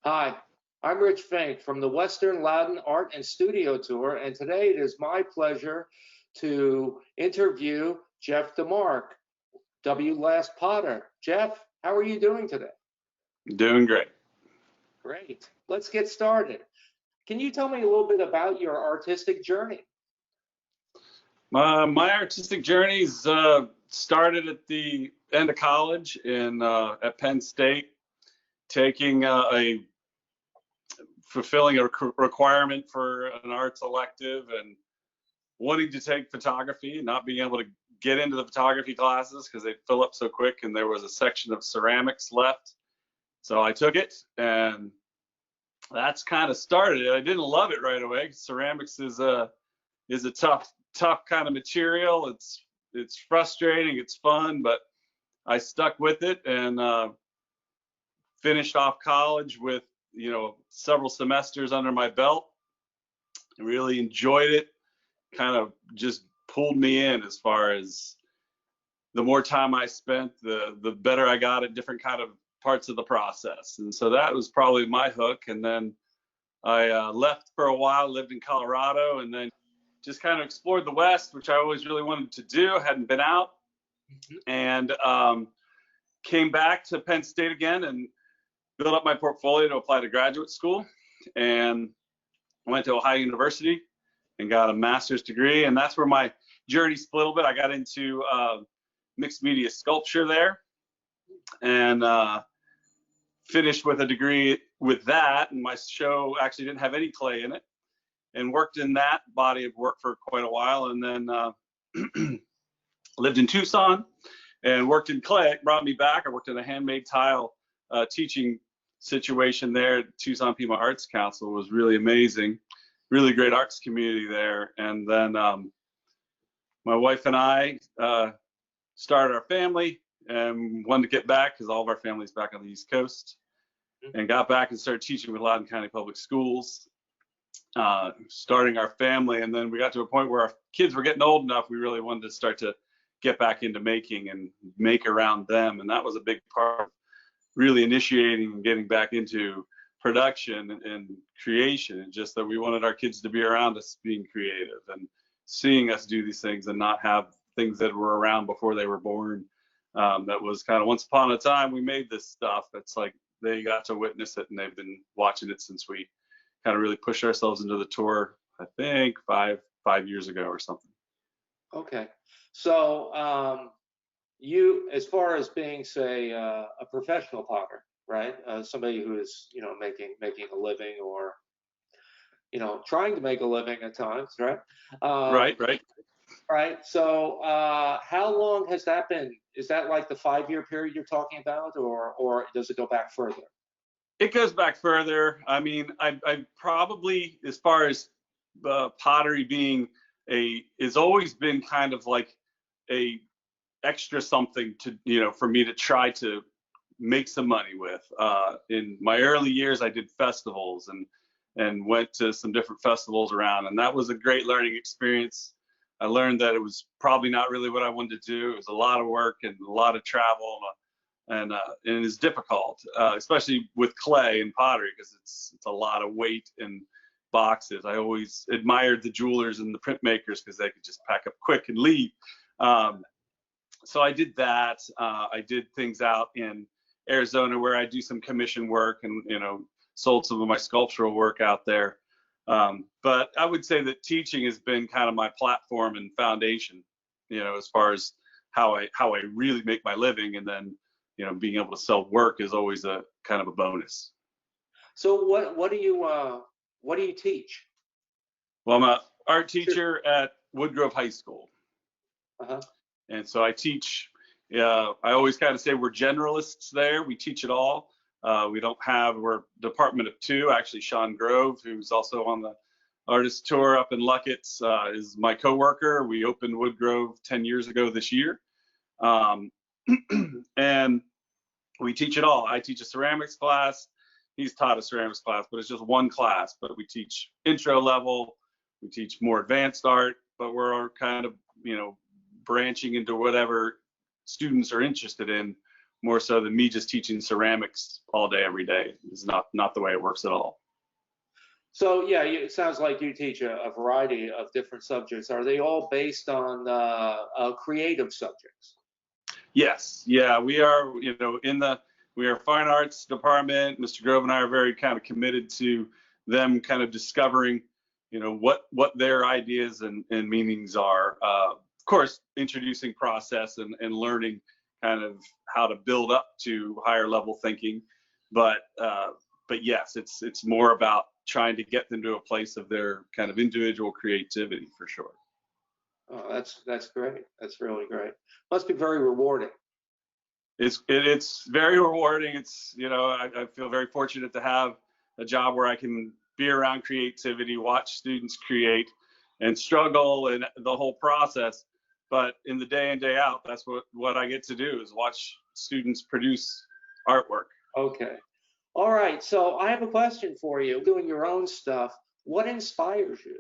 Hi, I'm Rich Fink from the Western Loudon Art and Studio Tour, and today it is my pleasure to interview Geoff DeMark, W. Last Potter. Geoff, how are you doing today? Doing great. Great. Let's get started. Can you tell me a little bit about your artistic journey? My artistic journeys started at the end of college in at Penn State, taking fulfilling a requirement for an arts elective and wanting to take photography, not being able to get into the photography classes because they'd fill up so quick, and there was a section of ceramics left. So I took it, and that's kind of started it. I didn't love it right away. Ceramics is a tough kind of material. It's frustrating. It's fun, but I stuck with it and finished off college with several semesters under my belt. Really enjoyed it. Kind of just pulled me in as far as the more time I spent, the better I got at different kind of parts of the process. And so that was probably my hook. And then I left for a while, lived in Colorado, and then just kind of explored the West, which I always really wanted to do. Hadn't been out, and came back to Penn State again and built up my portfolio to apply to graduate school, and went to Ohio University and got a master's degree. And that's where my journey split a little bit. I got into mixed media sculpture there, and finished with a degree with that. And my show actually didn't have any clay in it, and worked in that body of work for quite a while. And then lived in Tucson and worked in clay. It brought me back. I worked in a handmade tile teaching situation there at Tucson Pima Arts Council. It was really amazing. Really great arts community there. And then my wife and I started our family and wanted to get back because all of our family's back on the East Coast, and got back and started teaching with Loudoun County Public Schools, starting our family. And then we got to a point where our kids were getting old enough, we really wanted to start to get back into making and make around them. And that was a big part of really initiating and getting back into production and creation, and just that we wanted our kids to be around us being creative and seeing us do these things and not have things that were around before they were born. That was kind of once upon a time we made this stuff. It's like they got to witness it, and they've been watching it since we kind of really pushed ourselves into the tour, I think five years ago or something. Okay. So you, as far as being, say, a professional potter, right? Somebody who is, making a living, or, trying to make a living at times, right? Right. Right. So how long has that been? Is that like the 5-year period you're talking about, or does it go back further? It goes back further. I mean, I probably, as far as pottery being it's always been kind of like a extra something to, for me to try to make some money with. In my early years, I did festivals and went to some different festivals around, and that was a great learning experience. I learned that it was probably not really what I wanted to do. It was a lot of work and a lot of travel, and it's difficult, especially with clay and pottery, because it's a lot of weight and boxes. I always admired the jewelers and the printmakers because they could just pack up quick and leave. So I did that. I did things out in Arizona where I do some commission work, and sold some of my sculptural work out there. But I would say that teaching has been kind of my platform and foundation, as far as how I really make my living. And then, being able to sell work is always a kind of a bonus. So what do you teach? Well, I'm an art teacher at Woodgrove High School. Uh-huh. And so I teach, I always kind of say we're generalists there. We teach it all. We're a department of two. Actually, Sean Grove, who's also on the artist tour up in Luckett's, is my coworker. We opened Woodgrove 10 years ago this year. And we teach it all. I teach a ceramics class. He's taught a ceramics class, but it's just one class. But we teach intro level. We teach more advanced art, but we're kind of, branching into whatever students are interested in more so than me just teaching ceramics all day, every day. It's not the way it works at all. So yeah, it sounds like you teach a variety of different subjects. Are they all based on creative subjects? Yes, yeah, we are. We are fine arts department. Mr. Grove and I are very kind of committed to them kind of discovering, what their ideas and meanings are. Of course, introducing process and learning kind of how to build up to higher level thinking. But yes, it's more about trying to get them to a place of their kind of individual creativity, for sure. Oh, that's great. That's really great. Must be very rewarding. It's very rewarding. I feel very fortunate to have a job where I can be around creativity, watch students create and struggle and the whole process. But in the day in, day out, that's what I get to do, is watch students produce artwork. Okay. All right. So I have a question for you. Doing your own stuff, what inspires you?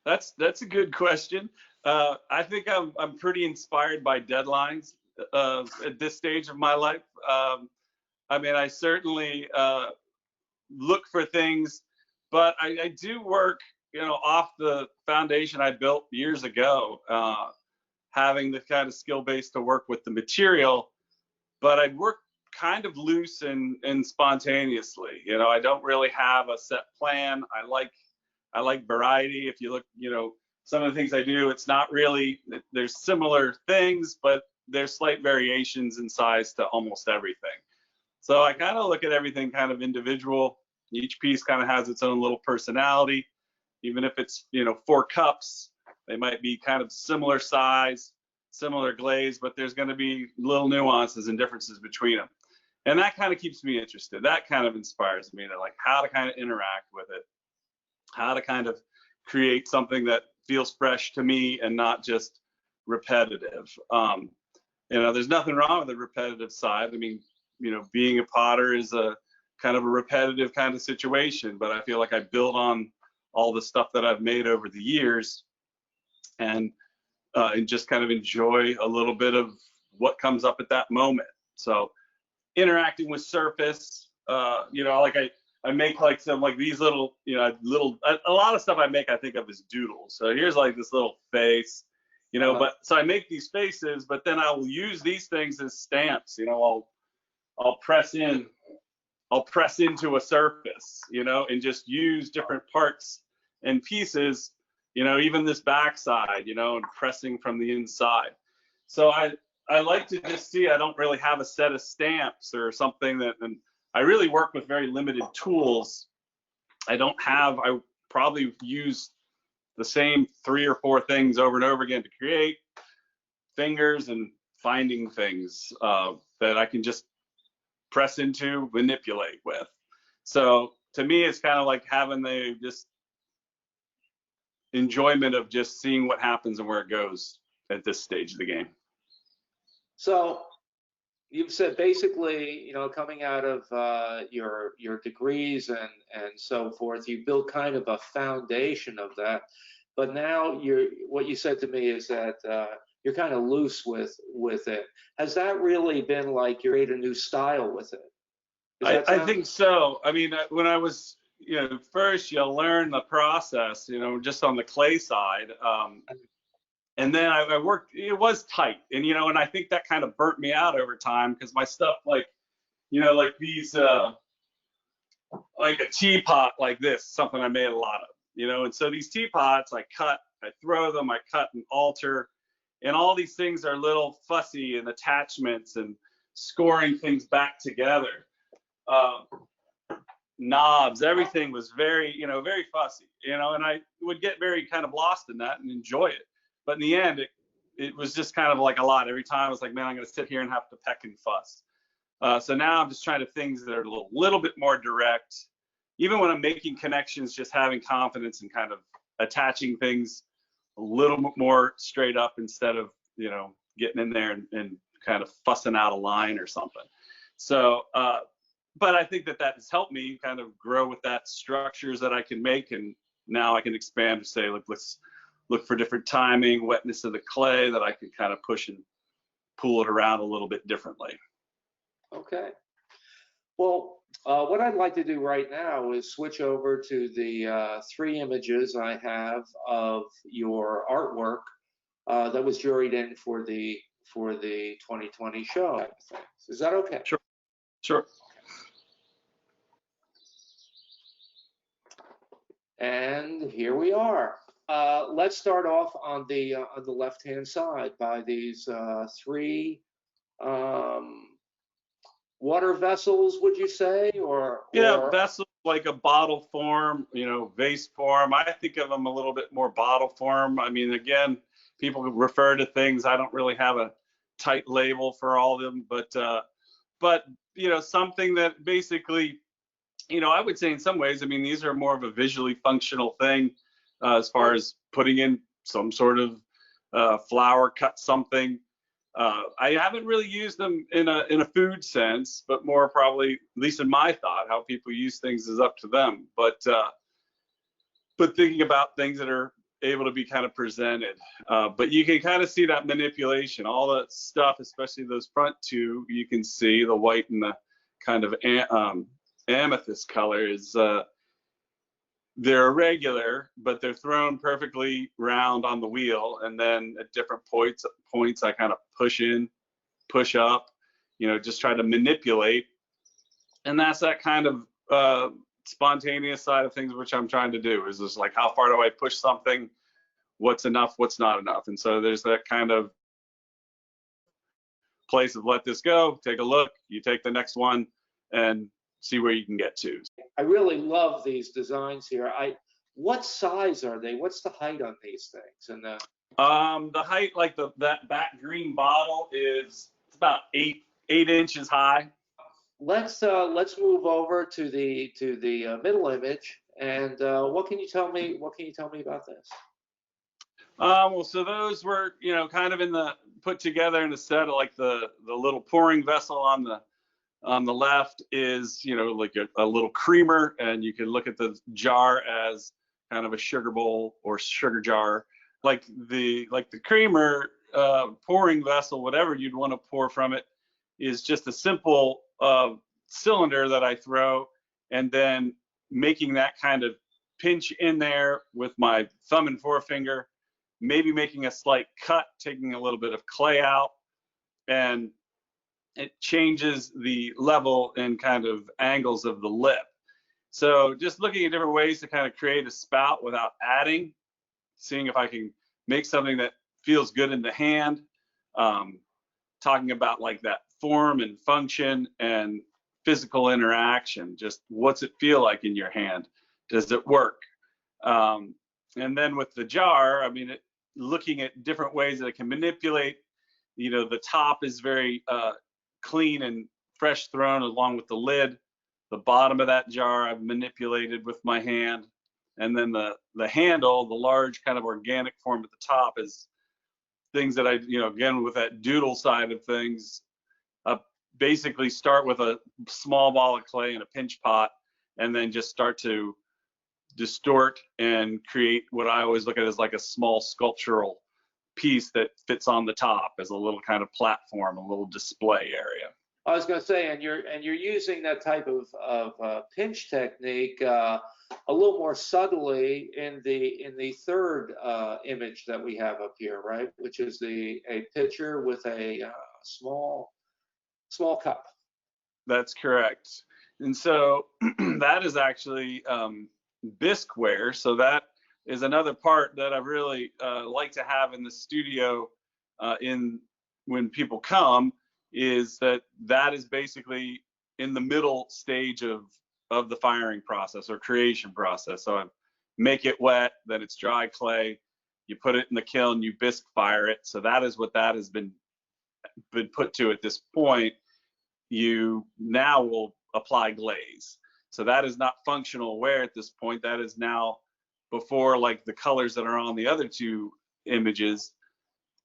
That's a good question. I think I'm pretty inspired by deadlines at this stage of my life. I certainly look for things, but I do work, off the foundation I built years ago, having the kind of skill base to work with the material, but I work kind of loose and spontaneously. I don't really have a set plan. I like variety. If you look, some of the things I do, it's not really, there's similar things, but there's slight variations in size to almost everything. So I kind of look at everything kind of individual. Each piece kind of has its own little personality. Even if it's, 4 cups, they might be kind of similar size, similar glaze, but there's going to be little nuances and differences between them. And that kind of keeps me interested. That kind of inspires me to like how to kind of interact with it, how to kind of create something that feels fresh to me and not just repetitive. There's nothing wrong with the repetitive side. Being a potter is a kind of a repetitive kind of situation, but I feel like I build on all the stuff that I've made over the years and just kind of enjoy a little bit of what comes up at that moment. So interacting with surface, I make like some like these little, a lot of stuff I make I think of as doodles. So here's like this little face, but so I make these faces, but then I will use these things as stamps. I'll press into a surface, and just use different parts and pieces, even this backside, and pressing from the inside. So I like to just see, I don't really have a set of stamps or something and I really work with very limited tools. I probably use the same 3 or 4 things over and over again to create fingers and finding things that I can just press into, manipulate with. So to me, it's kind of like having the just enjoyment of just seeing what happens and where it goes at this stage of the game. So you've said basically, coming out of your degrees and so forth, you built kind of a foundation of that. But now what you said to me is that you're kind of loose with it. Has that really been like you create a new style with it? I think so. When I was, first you'll learn the process, just on the clay side. And then I worked, it was tight. And I think that kind of burnt me out over time because my stuff like these, like a teapot like this, something I made a lot of, and so these teapots I cut, I throw them, I cut and alter. And all these things are little fussy and attachments and scoring things back together. Knobs, everything was very, very fussy, and I would get very kind of lost in that and enjoy it. But in the end, it was just kind of like a lot. Every time I was like, man, I'm going to sit here and have to peck and fuss. So now I'm just trying to things that are a little bit more direct. Even when I'm making connections, just having confidence and kind of attaching things a little bit more straight up instead of, getting in there and kind of fussing out a line or something. So, but I think that has helped me kind of grow with that structures that I can make. And now I can expand to say, let's look for different timing, wetness of the clay that I can kind of push pull it around a little bit differently. Okay. Well, what I'd like to do right now is switch over to the 3 images I have of your artwork that was juried in for the 2020 show type of things. Is that okay? Sure. Sure. And here we are. Let's start off on the left-hand side by these 3 water vessels, would you say, Yeah, vessel, like a bottle form, vase form. I think of them a little bit more bottle form. I mean, again, people refer to things. I don't really have a tight label for all of them, but something that basically, I would say in some ways, I mean, these are more of a visually functional thing as far as putting in some sort of flower, cut something. I haven't really used them in a food sense, but more probably, at least in my thought, how people use things is up to them. But thinking about things that are able to be kind of presented. But you can kind of see that manipulation, all that stuff, especially those front 2. You can see the white and the kind of amethyst color is. They're irregular, but they're thrown perfectly round on the wheel, and then at different points I kind of push in, push up, just try to manipulate. And that's that kind of spontaneous side of things, which I'm trying to do, is just like, how far do I push something? What's enough? What's not enough? And so there's that kind of place of let this go, take a look, you take the next one, and see where you can get to. I really love these designs here. What size are they? What's the height on these things? And the height, like that back green bottle, is about 8 inches high. Let's move over to the middle image. And what can you tell me? What can you tell me about this? Well, so those were, kind of put together in a set of like the little pouring vessel on the left is, like a little creamer, and you can look at the jar as kind of a sugar bowl or sugar jar. Like the creamer pouring vessel, whatever you'd want to pour from it, is just a simple cylinder that I throw, and then making that kind of pinch in there with my thumb and forefinger, maybe making a slight cut, taking a little bit of clay out, and it changes the level and kind of angles of the lip. So just looking at different ways to kind of create a spout without adding, seeing if I can make something that feels good in the hand, talking about like that form and function and physical interaction. Just what's it feel like in your hand? Does it work? And then with the jar, I mean, looking at different ways that it can manipulate. The top is very clean and fresh thrown along with the lid. The bottom of that jar I've manipulated with my hand, and then the handle, the large kind of organic form at the top, is things that I, again with that doodle side of things, basically start with a small ball of clay in a pinch pot, and then just start to distort and create what I always look at as like a small sculptural piece that fits on the top as a little kind of platform, a little display area. I was going to say, and you're using that type of pinch technique a little more subtly in the third image that we have up here, right? Which is a pitcher with a small cup. That's correct. And so that is actually bisqueware. So that is another part that I really like to have in the studio when people come, is that is basically in the middle stage of the firing process or creation process. So I make it wet, then it's dry clay, you put it in the kiln, you bisque fire it. So that is what that has been put to at this point. You now will apply glaze. So that is not functional wear at this point. That is now before, like the colors that are on the other two images,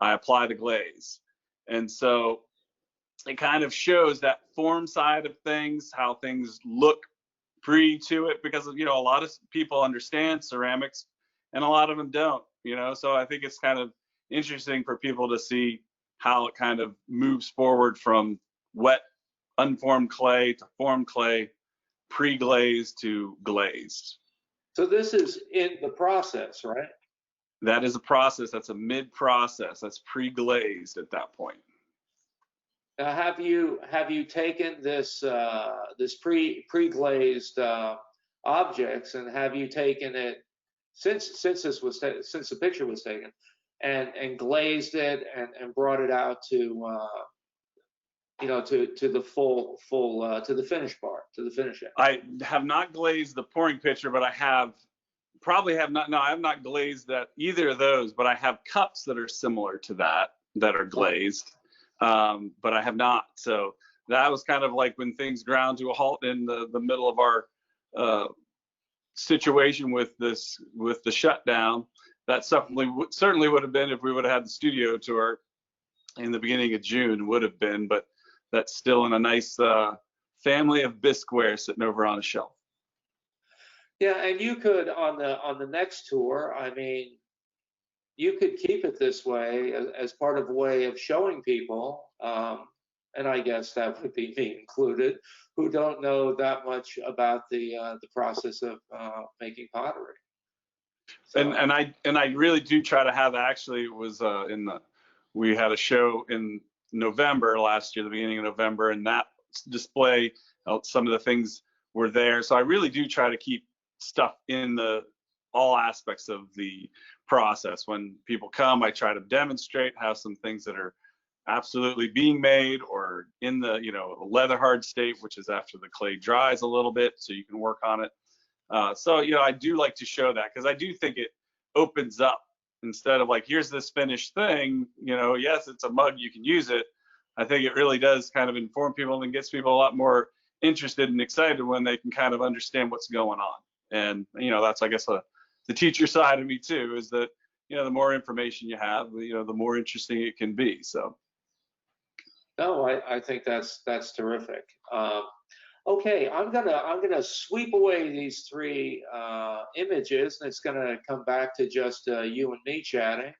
I apply the glaze. And so it kind of shows that form side of things, how things look pre to it, because a lot of people understand ceramics and a lot of them don't, so I think it's kind of interesting for people to see how it kind of moves forward from wet, unformed clay to formed clay, pre-glazed to glazed. So this is in the process, right? That is a process. That's a mid-process. That's pre-glazed at that point. Now, have you taken this this pre-glazed objects, and have you taken it since since the picture was taken, and glazed it and brought it out to you know, to the full to the finish part, to the finish end? I have not glazed the pouring pitcher, but I have not. No, I have not glazed that either of those, but I have cups that are similar to that are glazed. But I have not. So that was kind of like when things ground to a halt in the middle of our situation with the shutdown. That certainly would have been if we would have had the studio tour in the beginning of June, would have been, but that's still in a nice family of bisqueware sitting over on a shelf. Yeah, and you could on the next tour, I mean, you could keep it this way as part of a way of showing people, and I guess that would be me included, who don't know that much about the process of making pottery. So, And I really do try to have, actually it was we had a show in November last year, the beginning of November, and that display, some of the things were there. So I really do try to keep stuff in all aspects of the process. When people come, I try to demonstrate how some things that are absolutely being made or in the, you know, leather hard state, which is after the clay dries a little bit so you can work on it. So, you know, I do like to show that because I do think it opens up, instead of like, here's this finished thing, you know, yes, it's a mug, you can use it. I think it really does kind of inform people and gets people a lot more interested and excited when they can kind of understand what's going on. And, you know, that's, I guess, the teacher side of me too, is that, you know, the more information you have, you know, the more interesting it can be. So. no, I think that's terrific. Okay, I'm gonna sweep away these three images, and it's gonna come back to just you and me chatting,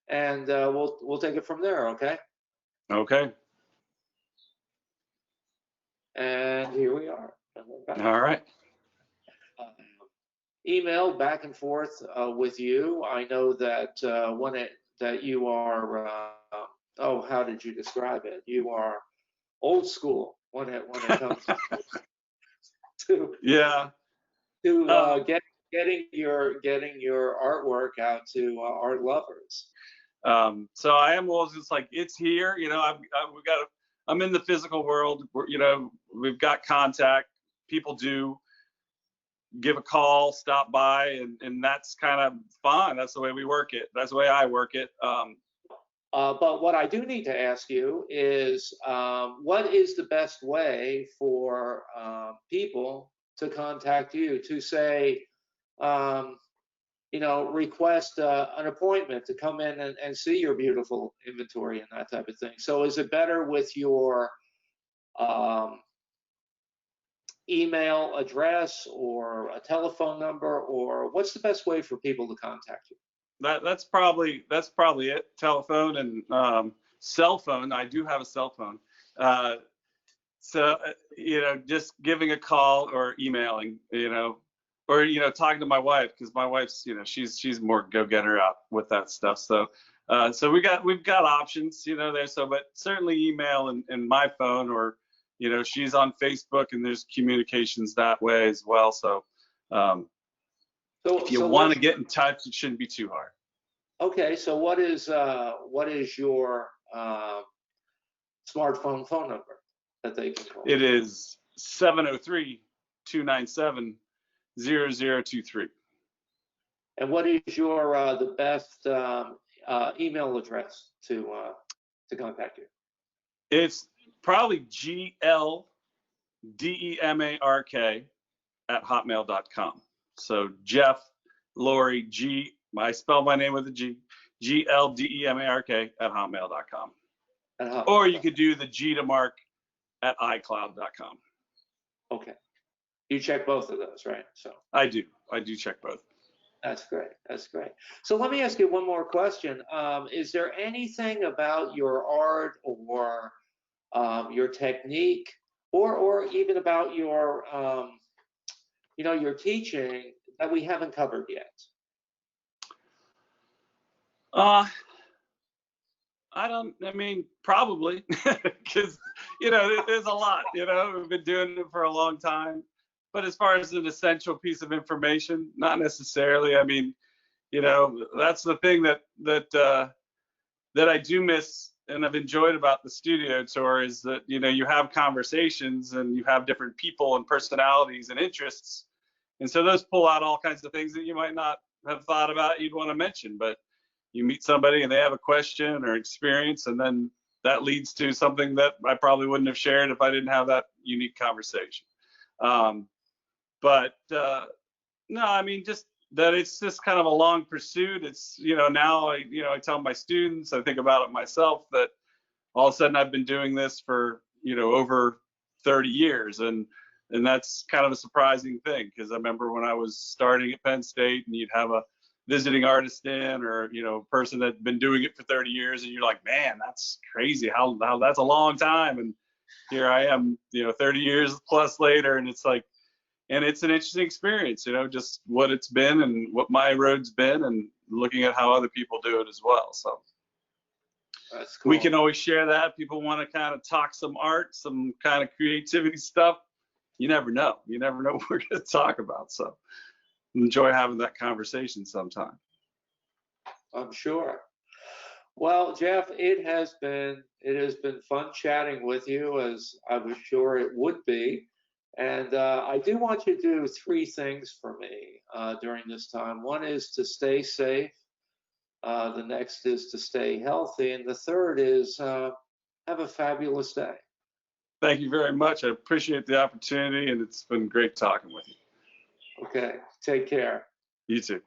and we'll take it from there. Okay. Okay. And here we are. All right. Email back and forth with you. I know that that you are oh, how did you describe it? You are old school when it comes to Yeah. to getting your artwork out to art lovers. So I am always just like, it's here, you know, I'm in the physical world, you know, we've got contact, people do give a call, stop by, and that's kind of fun. That's the way we work it. That's the way I work it. But what I do need to ask you is, what is the best way for people to contact you to say, you know, request an appointment to come in and see your beautiful inventory and that type of thing? So is it better with your email address or a telephone number, or what's the best way for people to contact you? That's probably it. Telephone and cell phone. I do have a cell phone. So you know, just giving a call or emailing, you know, or, you know, talking to my wife, because my wife's, you know, she's more go-getter out with that stuff. So so we've got options, you know, there. So, but certainly email and my phone, or, you know, she's on Facebook and there's communications that way as well. So if you want to get in touch, it shouldn't be too hard. Okay, so what is your smartphone phone number that they can call? It is 703-297-0023. And what is your the best email address to contact you? It's probably GLDEMARK@hotmail.com. So Geoff, Lori, I spell my name with a G, GLDEMARK@hotmail.com. Or you could do the DeMark@iCloud.com. Okay. You check both of those, right? So I do check both. That's great. That's great. So let me ask you one more question. Is there anything about your art or your technique, or even about your your teaching that we haven't covered yet? Uh, I mean, probably, because, there's a lot, we've been doing it for a long time. But as far as an essential piece of information, not necessarily. I mean, that's the thing that I do miss and I've enjoyed about the studio tour is that, you have conversations and you have different people and personalities and interests. And so those pull out all kinds of things that you might not have thought about you'd want to mention. But you meet somebody and they have a question or experience, and then that leads to something that I probably wouldn't have shared if I didn't have that unique conversation. But no, I mean, just that it's just kind of a long pursuit. It's, now I tell my students, I think about it myself, that all of a sudden I've been doing this for, over 30 years. And that's kind of a surprising thing, because I remember when I was starting at Penn State and you'd have a visiting artist in, or, a person that'd been doing it for 30 years, and you're like, man, that's crazy. How that's a long time. And here I am, 30 years plus later, and it's like, and it's an interesting experience, just what it's been and what my road's been, and looking at how other people do it as well. So That's cool. we can always share that. People want to kind of talk some art, some kind of creativity stuff. You never know. You never know what we're going to talk about. So enjoy having that conversation sometime. I'm sure. Well, Geoff, it has been fun chatting with you, as I was sure it would be. And I do want you to do three things for me during this time. One is to stay safe. The next is to stay healthy. And the third is have a fabulous day. Thank you very much. I appreciate the opportunity, and it's been great talking with you. Okay. Take care. You too.